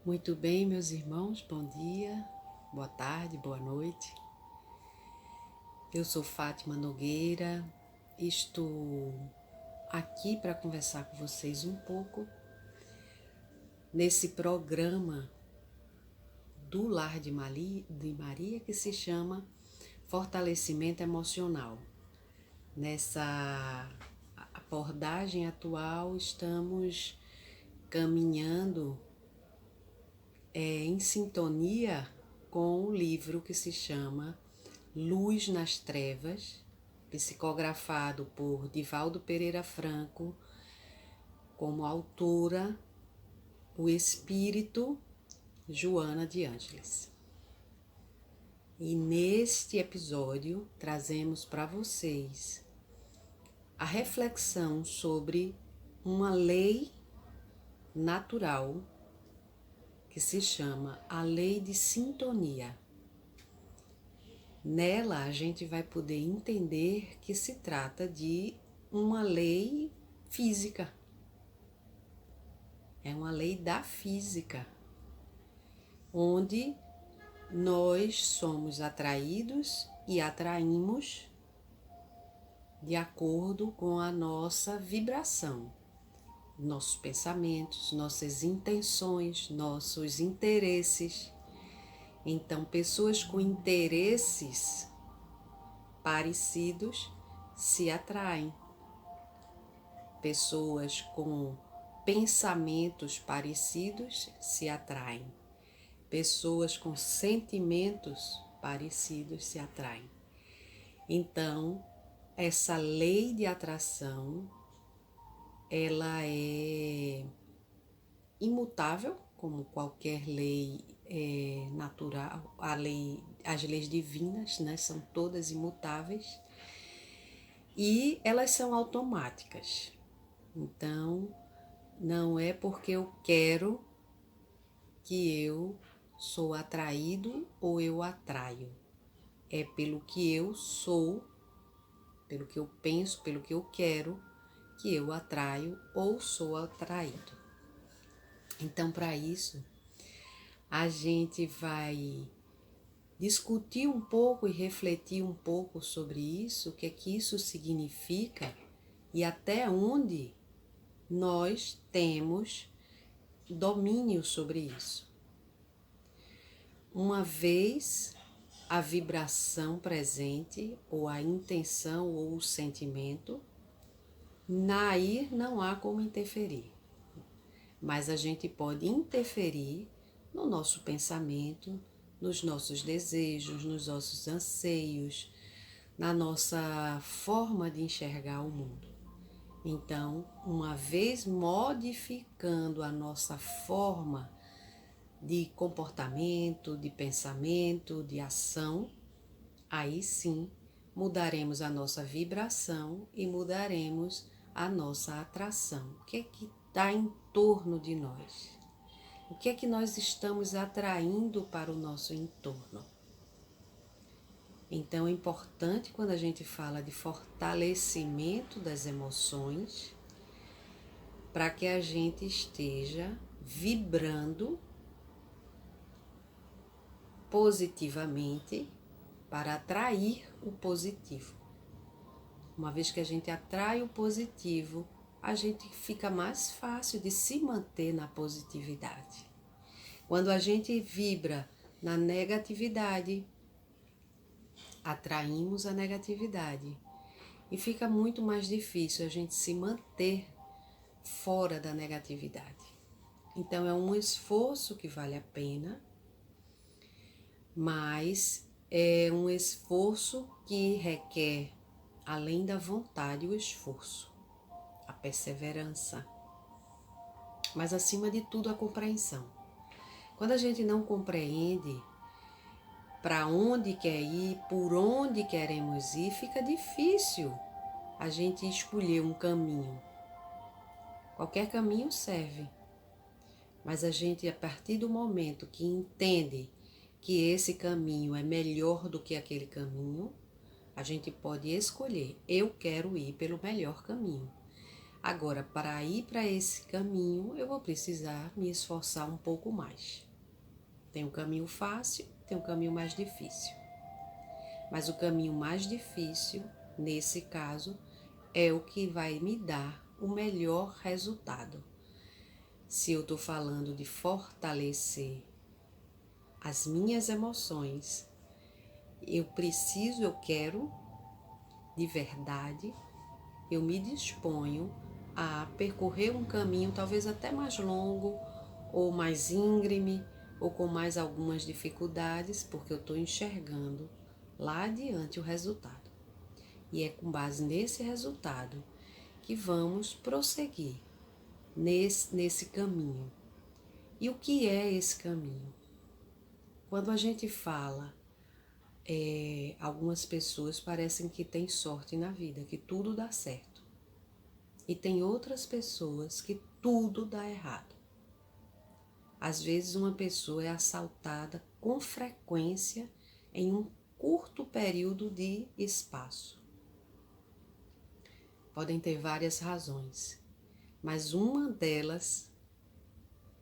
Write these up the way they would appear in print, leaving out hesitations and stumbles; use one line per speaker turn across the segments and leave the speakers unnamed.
Muito bem, meus irmãos, bom dia, boa tarde, boa noite. Eu sou Fátima Nogueira, estou aqui para conversar com vocês um pouco nesse programa do Lar de Maria que se chama Fortalecimento Emocional. Nessa abordagem atual, estamos caminhando em sintonia com o livro que se chama Luz nas Trevas, psicografado por Divaldo Pereira Franco, como autora o espírito Joana de Ângeles. E neste episódio trazemos para vocês a reflexão sobre uma lei natural que se chama a lei de sintonia. Nela a gente vai poder entender que se trata de uma lei física. É uma lei da física, onde nós somos atraídos e atraímos de acordo com a nossa vibração, nossos pensamentos, nossas intenções, nossos interesses. Então, pessoas com interesses parecidos se atraem. Pessoas com pensamentos parecidos se atraem. Pessoas com sentimentos parecidos se atraem. Então, essa lei de atração, ela é imutável, como qualquer lei natural, as leis divinas, né, são todas imutáveis e elas são automáticas. Então, não é porque eu quero que eu sou atraído ou eu atraio. É pelo que eu sou, pelo que eu penso, pelo que eu quero, que eu atraio ou sou atraído. Então, para isso, a gente vai discutir um pouco e refletir um pouco sobre isso, o que é que isso significa e até onde nós temos domínio sobre isso. Uma vez a vibração presente, ou a intenção ou o sentimento, aí não há como interferir. Mas a gente pode interferir no nosso pensamento, nos nossos desejos, nos nossos anseios, na nossa forma de enxergar o mundo. Então, uma vez modificando a nossa forma de comportamento, de pensamento, de ação, aí sim mudaremos a nossa vibração e mudaremos a nossa atração. O que é que está em torno de nós? O que é que nós estamos atraindo para o nosso entorno? Então é importante, quando a gente fala de fortalecimento das emoções, para que a gente esteja vibrando positivamente para atrair o positivo. Uma vez que a gente atrai o positivo, a gente fica mais fácil de se manter na positividade. Quando a gente vibra na negatividade, atraímos a negatividade e fica muito mais difícil a gente se manter fora da negatividade. Então é um esforço que vale a pena, mas é um esforço que requer, além da vontade, o esforço, a perseverança, mas acima de tudo a compreensão. Quando a gente não compreende para onde quer ir, por onde queremos ir, fica difícil a gente escolher um caminho. Qualquer caminho serve, mas a gente, a partir do momento que entende que esse caminho é melhor do que aquele caminho, a gente pode escolher, eu quero ir pelo melhor caminho. Agora, para ir para esse caminho, eu vou precisar me esforçar um pouco mais. Tem um caminho fácil, tem um caminho mais difícil. Mas o caminho mais difícil, nesse caso, é o que vai me dar o melhor resultado. Se eu estou falando de fortalecer as minhas emoções, eu quero, de verdade, eu me disponho a percorrer um caminho talvez até mais longo, ou mais íngreme, ou com mais algumas dificuldades, porque eu estou enxergando lá adiante o resultado. E é com base nesse resultado que vamos prosseguir nesse caminho. E o que é esse caminho? Quando a gente fala, algumas pessoas parecem que têm sorte na vida, que tudo dá certo. E tem outras pessoas que tudo dá errado. Às vezes uma pessoa é assaltada com frequência em um curto período de espaço. Podem ter várias razões, mas uma delas,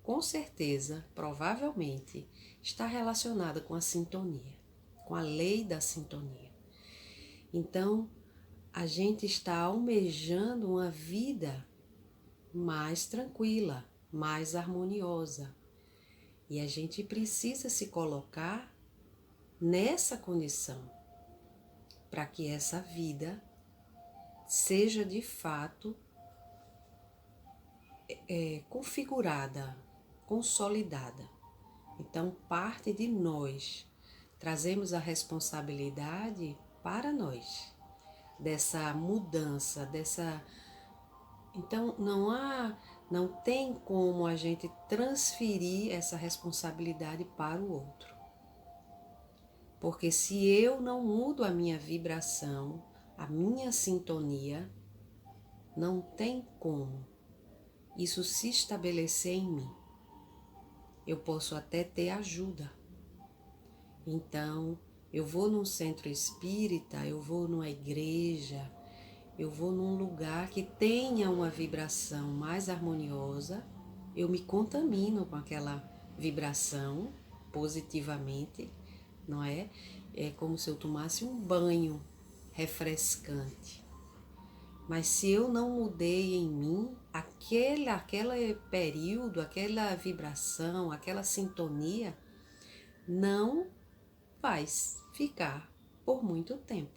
com certeza, provavelmente, está relacionada com a sintonia, com a lei da sintonia. Então, a gente está almejando uma vida mais tranquila, mais harmoniosa. E a gente precisa se colocar nessa condição para que essa vida seja de fato configurada, consolidada. Então, parte de nós, trazemos a responsabilidade para nós, dessa mudança, Então, não tem como a gente transferir essa responsabilidade para o outro. Porque se eu não mudo a minha vibração, a minha sintonia, não tem como isso se estabelecer em mim. Eu posso até ter ajuda. Então, eu vou num centro espírita, eu vou numa igreja, eu vou num lugar que tenha uma vibração mais harmoniosa, eu me contamino com aquela vibração positivamente, não é? É como se eu tomasse um banho refrescante. Mas se eu não mudei em mim, aquele período, aquela vibração, aquela sintonia, não vai ficar por muito tempo.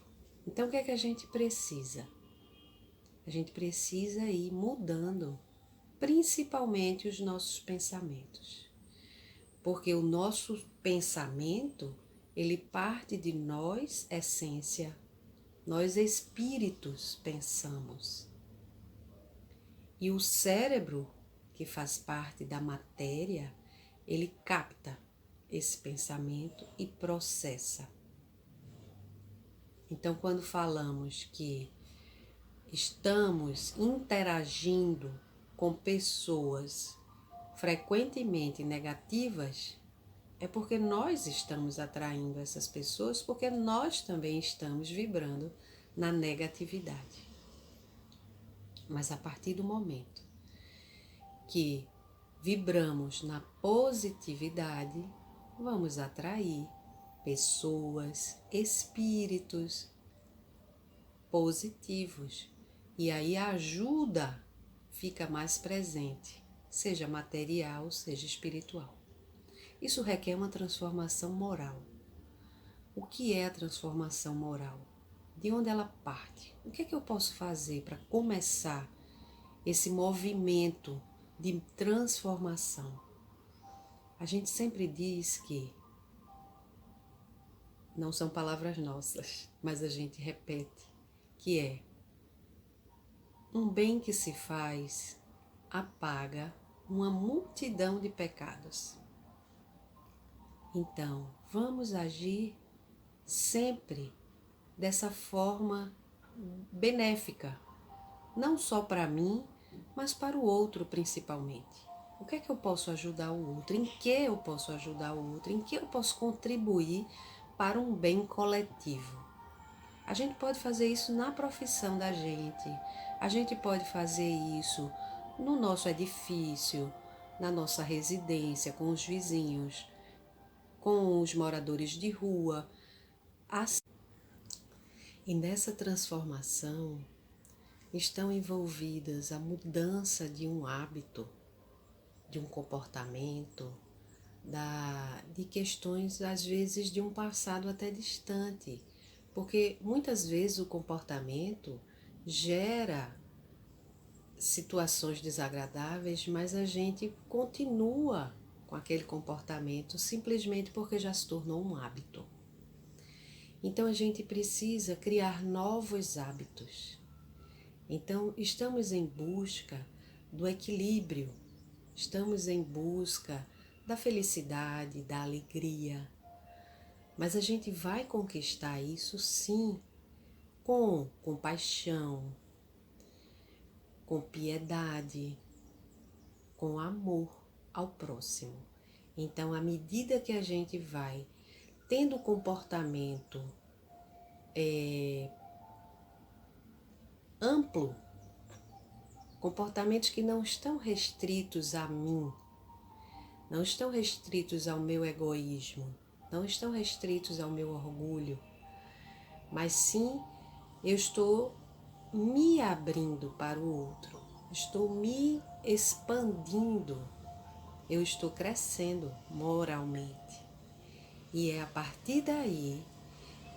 Então, o que é que a gente precisa? A gente precisa ir mudando, principalmente os nossos pensamentos. Porque o nosso pensamento, ele parte de nós, essência. Nós espíritos pensamos. E o cérebro, que faz parte da matéria, ele capta esse pensamento e processa. Então, quando falamos que estamos interagindo com pessoas frequentemente negativas, é porque nós estamos atraindo essas pessoas, porque nós também estamos vibrando na negatividade. Mas a partir do momento que vibramos na positividade, vamos atrair pessoas, espíritos positivos. E aí a ajuda fica mais presente, seja material, seja espiritual. Isso requer uma transformação moral. O que é a transformação moral? De onde ela parte? O que é que eu posso fazer para começar esse movimento de transformação? A gente sempre diz que não são palavras nossas, mas a gente repete, que é um bem que se faz apaga uma multidão de pecados. Então, vamos agir sempre dessa forma benéfica, não só para mim, mas para o outro principalmente. O que é que eu posso ajudar o outro? Em que eu posso ajudar o outro? Em que eu posso contribuir para um bem coletivo? A gente pode fazer isso na profissão da gente, a gente pode fazer isso no nosso edifício, na nossa residência, com os vizinhos, com os moradores de rua. E nessa transformação estão envolvidas a mudança de um hábito, de um comportamento, de questões, às vezes, de um passado até distante. Porque muitas vezes o comportamento gera situações desagradáveis, mas a gente continua com aquele comportamento simplesmente porque já se tornou um hábito. Então a gente precisa criar novos hábitos. Então estamos em busca do equilíbrio, estamos em busca da felicidade, da alegria. Mas a gente vai conquistar isso sim, com compaixão, com piedade, com amor ao próximo. Então, à medida que a gente vai tendo comportamento amplo, comportamentos que não estão restritos a mim, não estão restritos ao meu egoísmo, não estão restritos ao meu orgulho, mas sim eu estou me abrindo para o outro, estou me expandindo, eu estou crescendo moralmente. E é a partir daí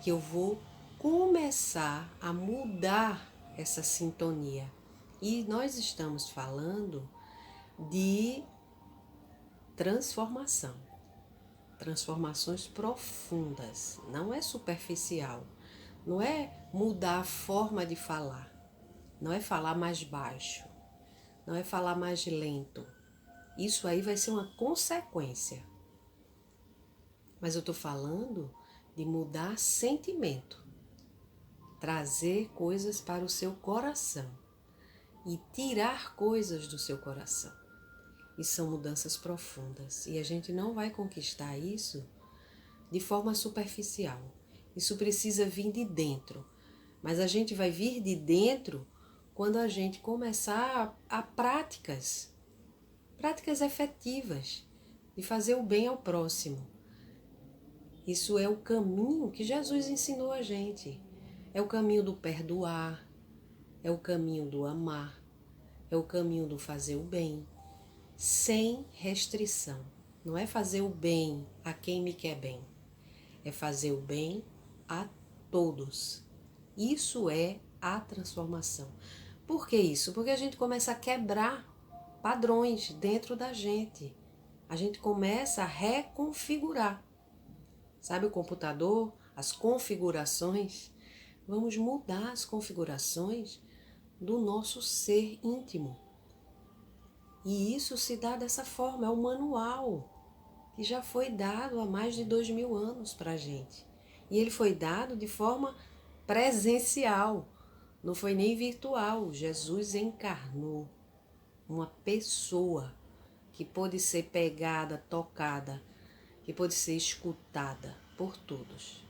que eu vou começar a mudar essa sintonia. E nós estamos falando de transformação, transformações profundas, não é superficial, não é mudar a forma de falar, não é falar mais baixo, não é falar mais lento. Isso aí vai ser uma consequência. Mas eu estou falando de mudar sentimento, trazer coisas para o seu coração e tirar coisas do seu coração. E são mudanças profundas. E a gente não vai conquistar isso de forma superficial. Isso precisa vir de dentro. Mas a gente vai vir de dentro quando a gente começar a práticas efetivas de fazer o bem ao próximo. Isso é o caminho que Jesus ensinou a gente. É o caminho do perdoar, é o caminho do amar, é o caminho do fazer o bem, sem restrição. Não é fazer o bem a quem me quer bem, é fazer o bem a todos. Isso é a transformação. Por que isso? Porque a gente começa a quebrar padrões dentro da gente. A gente começa a reconfigurar. Sabe o computador? As configurações? Vamos mudar as configurações do nosso ser íntimo. E isso se dá dessa forma, é o manual que já foi dado há mais de 2000 anos para a gente. E ele foi dado de forma presencial, não foi nem virtual. Jesus encarnou uma pessoa que pôde ser pegada, tocada, que pôde ser escutada por todos.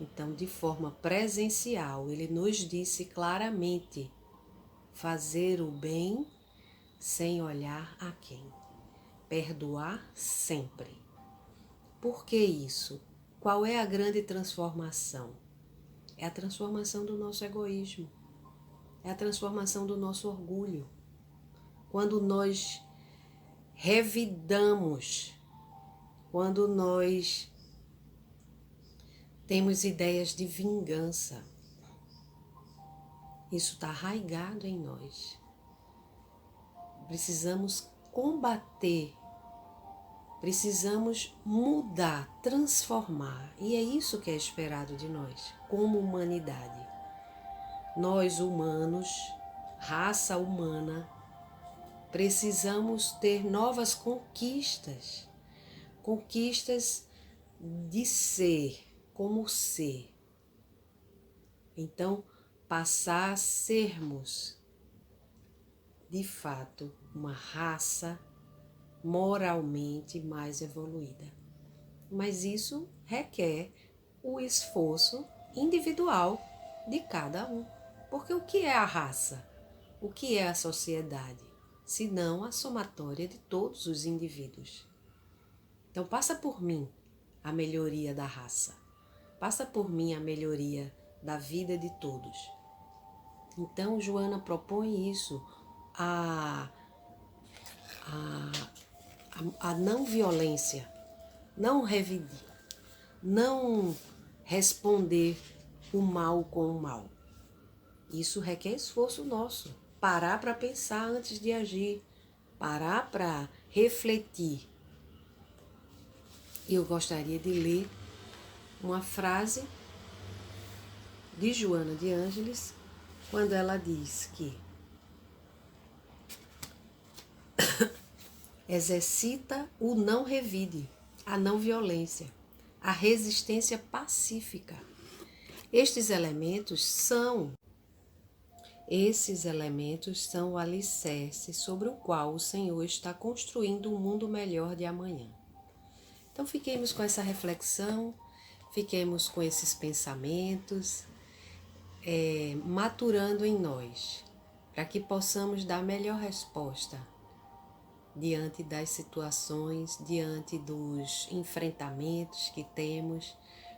Então, de forma presencial, ele nos disse claramente: fazer o bem sem olhar a quem, perdoar sempre. Por que isso? Qual é a grande transformação? É a transformação do nosso egoísmo, é a transformação do nosso orgulho. Quando nós revidamos, quando nós temos ideias de vingança, isso está arraigado em nós. Precisamos combater, precisamos mudar, transformar. E é isso que é esperado de nós, como humanidade. Nós humanos, raça humana, precisamos ter novas conquistas. Conquistas de ser, como ser. Então, passar a sermos, de fato, uma raça moralmente mais evoluída. Mas isso requer o esforço individual de cada um. Porque o que é a raça? O que é a sociedade? Senão a somatória de todos os indivíduos. Então passa por mim a melhoria da raça. Passa por mim a melhoria da vida de todos. Então Joana propõe isso, a não violência, não revidir, não responder o mal com o mal. Isso requer esforço nosso. Parar para pensar antes de agir, parar para refletir. E eu gostaria de ler uma frase de Joana de Ângeles, quando ela diz que exercita o não revide, a não violência, a resistência pacífica. Esses elementos são o alicerce sobre o qual o Senhor está construindo um mundo melhor de amanhã. Então fiquemos com essa reflexão, fiquemos com esses pensamentos, maturando em nós, para que possamos dar a melhor resposta diante das situações, diante dos enfrentamentos que temos,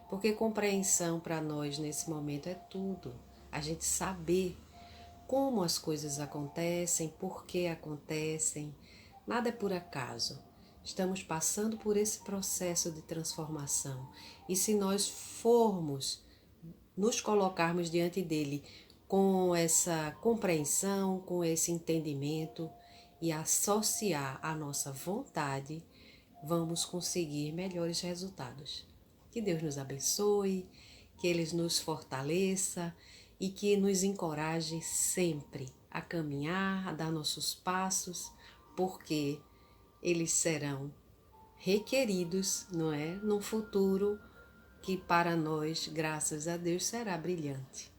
porque compreensão para nós nesse momento é tudo. A gente saber como as coisas acontecem, por que acontecem, nada é por acaso. Estamos passando por esse processo de transformação e se nós formos nos colocarmos diante dele com essa compreensão, com esse entendimento e associar a nossa vontade, vamos conseguir melhores resultados. Que Deus nos abençoe, que Ele nos fortaleça e que nos encoraje sempre a caminhar, a dar nossos passos, porque eles serão requeridos, não é? Num futuro que para nós, graças a Deus, será brilhante.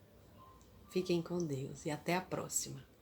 Fiquem com Deus e até a próxima.